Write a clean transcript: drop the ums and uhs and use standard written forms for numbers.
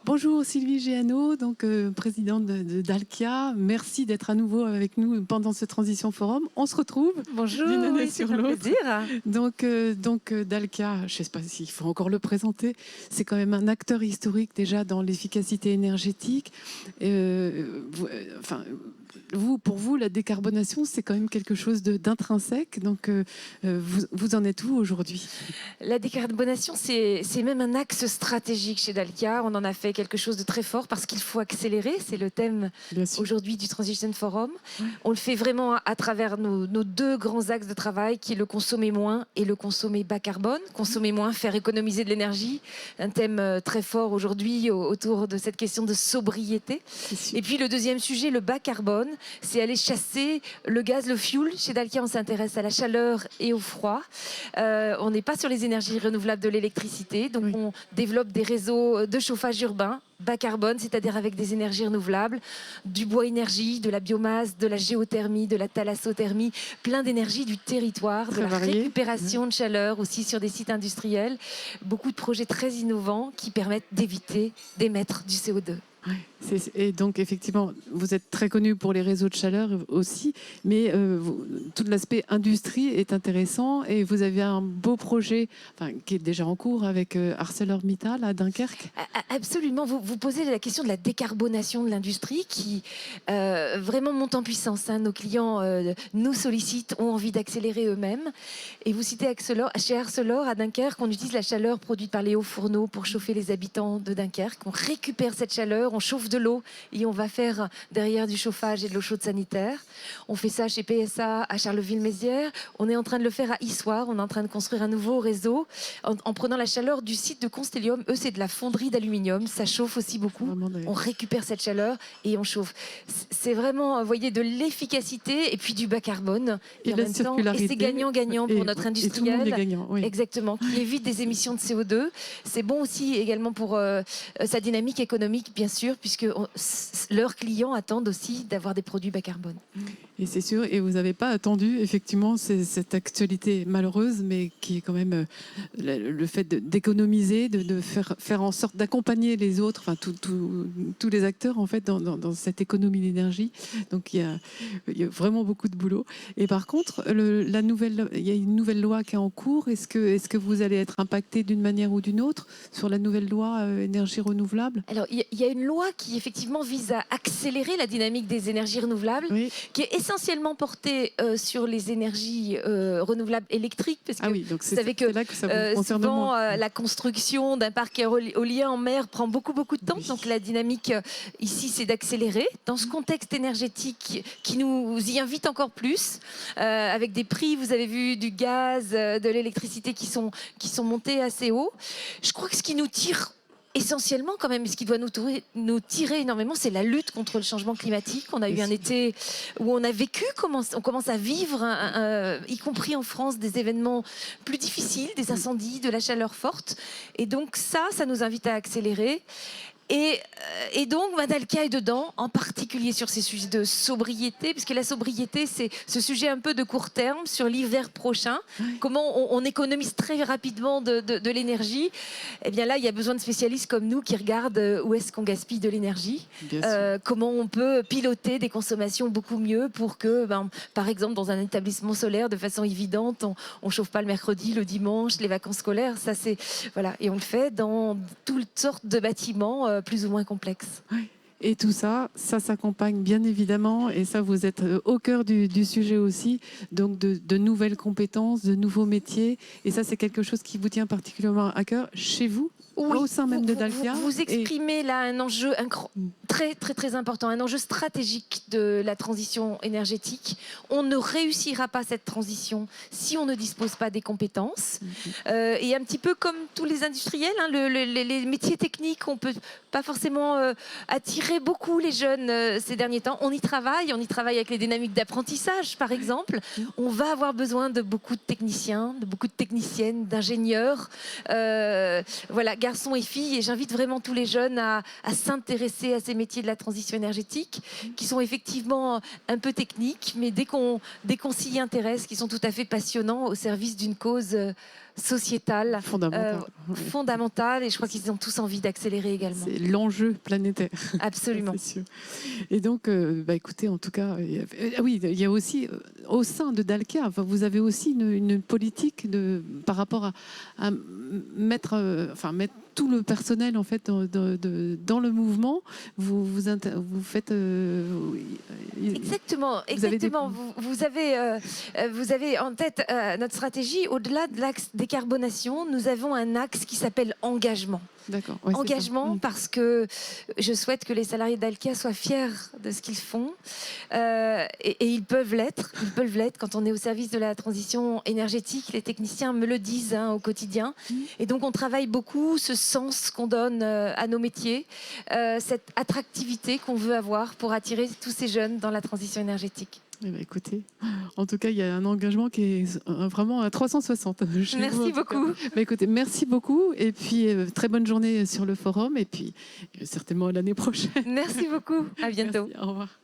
Bonjour Sylvie Géano, donc présidente de Dalkia. Merci d'être à nouveau avec nous pendant ce Transition Forum. On se retrouve Bonjour, d'une année oui, sur c'est un l'autre. plaisir. Donc Dalkia, je ne sais pas s'il faut encore le présenter, c'est quand même un acteur historique déjà dans l'efficacité énergétique. Pour vous, la décarbonation, c'est quand même quelque chose d'intrinsèque. Donc vous en êtes où aujourd'hui? La décarbonation, c'est même un axe stratégique chez Dalkia. On en a fait quelque chose de très fort parce qu'il faut accélérer. C'est le thème aujourd'hui du Transition Forum. Ouais. On le fait vraiment à travers nos deux grands axes de travail qui est le consommer moins et le consommer bas carbone. Consommer moins, faire économiser de l'énergie. Un thème très fort aujourd'hui autour de cette question de sobriété. Et puis le deuxième sujet, le bas carbone, c'est aller chasser le gaz, le fuel. Chez Dalkia, on s'intéresse à la chaleur et au froid. On n'est pas sur les énergies renouvelables de l'électricité, donc on développe des réseaux de chauffage urbain bas carbone, c'est-à-dire avec des énergies renouvelables, du bois énergie, de la biomasse, de la géothermie, de la thalassothermie, plein d'énergie du territoire, de la récupération de chaleur aussi sur des sites industriels. Beaucoup de projets très innovants qui permettent d'éviter d'émettre du CO2. Et donc, effectivement, vous êtes très connu pour les réseaux de chaleur aussi, mais tout l'aspect industrie est intéressant et vous avez un beau projet qui est déjà en cours avec ArcelorMittal à Dunkerque. Absolument. Vous posez la question de la décarbonation de l'industrie qui vraiment monte en puissance. Nos clients nous sollicitent, ont envie d'accélérer eux-mêmes. Et vous citez chez Arcelor à Dunkerque, on utilise la chaleur produite par les hauts fourneaux pour chauffer les habitants de Dunkerque. On récupère cette chaleur, on chauffe de l'eau et on va faire derrière du chauffage et de l'eau chaude sanitaire. On fait ça chez PSA à Charleville-Mézières. On est en train de le faire à Issoire. On est en train de construire un nouveau réseau en prenant la chaleur du site de Constellium. Eux, c'est de la fonderie d'aluminium. Ça chauffe aussi beaucoup. On récupère cette chaleur et on chauffe. C'est vraiment, vous voyez, de l'efficacité et puis du bas carbone. Et la circularité. Et c'est gagnant-gagnant pour notre industriel. Et tout le monde est gagnant, oui. Exactement. Qui évite des émissions de CO2. C'est bon aussi également pour sa dynamique économique, bien sûr, puisque leurs clients attendent aussi d'avoir des produits bas carbone. Et c'est sûr, et vous n'avez pas attendu effectivement cette actualité malheureuse, mais qui est quand même le fait d'économiser, de faire en sorte d'accompagner les autres, enfin tous les acteurs en fait dans cette économie d'énergie. Donc il y a vraiment beaucoup de boulot. Et par contre, il y a une nouvelle loi qui est en cours. Est-ce que vous allez être impacté d'une manière ou d'une autre sur la nouvelle loi énergie renouvelable? Alors il y a une loi qui effectivement vise à accélérer la dynamique des énergies renouvelables, qui est essentiellement portée sur les énergies renouvelables électriques, parce que donc vous savez que là que ça vous concerne souvent moins. la construction d'un parc éolien en mer prend beaucoup de temps, donc la dynamique ici c'est d'accélérer dans ce contexte énergétique qui nous y invite encore plus, avec des prix, vous avez vu, du gaz, de l'électricité qui sont montés assez haut. Je crois que ce qui nous tire essentiellement quand même, ce qui doit nous tirer énormément, c'est la lutte contre le changement climatique. On a eu un été où on a vécu, on commence à vivre, y compris en France, des événements plus difficiles, des incendies, de la chaleur forte. Et donc ça nous invite à accélérer. Et donc, Dalkia est dedans, en particulier sur ces sujets de sobriété, puisque la sobriété, c'est ce sujet un peu de court terme sur l'hiver prochain. Comment on économise très rapidement de l'énergie. Eh bien là, il y a besoin de spécialistes comme nous qui regardent où est-ce qu'on gaspille de l'énergie. Comment on peut piloter des consommations beaucoup mieux pour que, par exemple, dans un établissement solaire, de façon évidente, on ne chauffe pas le mercredi, le dimanche, les vacances scolaires. Ça, voilà. Et on le fait dans toutes sortes de bâtiments plus ou moins complexes. Et tout ça s'accompagne bien évidemment, et ça vous êtes au cœur du sujet aussi, donc de nouvelles compétences, de nouveaux métiers, et ça c'est quelque chose qui vous tient particulièrement à cœur chez vous, au sein même de Dalkia. Vous exprimez là un enjeu très important, un enjeu stratégique de la transition énergétique. On ne réussira pas cette transition si on ne dispose pas des compétences. Et un petit peu comme tous les industriels, les métiers techniques, on peut pas forcément attirer beaucoup les jeunes ces derniers temps. On y travaille avec les dynamiques d'apprentissage, par exemple. On va avoir besoin de beaucoup de techniciens, de beaucoup de techniciennes, d'ingénieurs. Voilà, garçons et filles, et j'invite vraiment tous les jeunes à s'intéresser à ces métiers de la transition énergétique, qui sont effectivement un peu techniques, mais dès qu'on s'y intéresse, qui sont tout à fait passionnants au service d'une cause sociétale, fondamentale. et je crois qu'ils ont tous envie d'accélérer également. C'est l'enjeu planétaire. Absolument. C'est sûr. Et donc, écoutez, en tout cas, oui, il y a aussi, au sein de Dalkia, enfin, vous avez aussi une politique par rapport à mettre tout le personnel en fait dans le mouvement. Vous faites exactement. Vous avez en tête notre stratégie. Au-delà de l'axe décarbonation, nous avons un axe qui s'appelle engagement. D'accord. Ouais, engagement parce que je souhaite que les salariés d'Alkia soient fiers de ce qu'ils font et ils peuvent l'être. Ils peuvent l'être quand on est au service de la transition énergétique. Les techniciens me le disent au quotidien. Et donc on travaille beaucoup ce sens qu'on donne à nos métiers, cette attractivité qu'on veut avoir pour attirer tous ces jeunes dans la transition énergétique. Eh bien, écoutez, en tout cas, il y a un engagement qui est vraiment à 360. Merci beaucoup. Écoutez, merci beaucoup. Et puis, très bonne journée sur le forum. Et puis, certainement à l'année prochaine. Merci beaucoup. À bientôt. Merci, au revoir.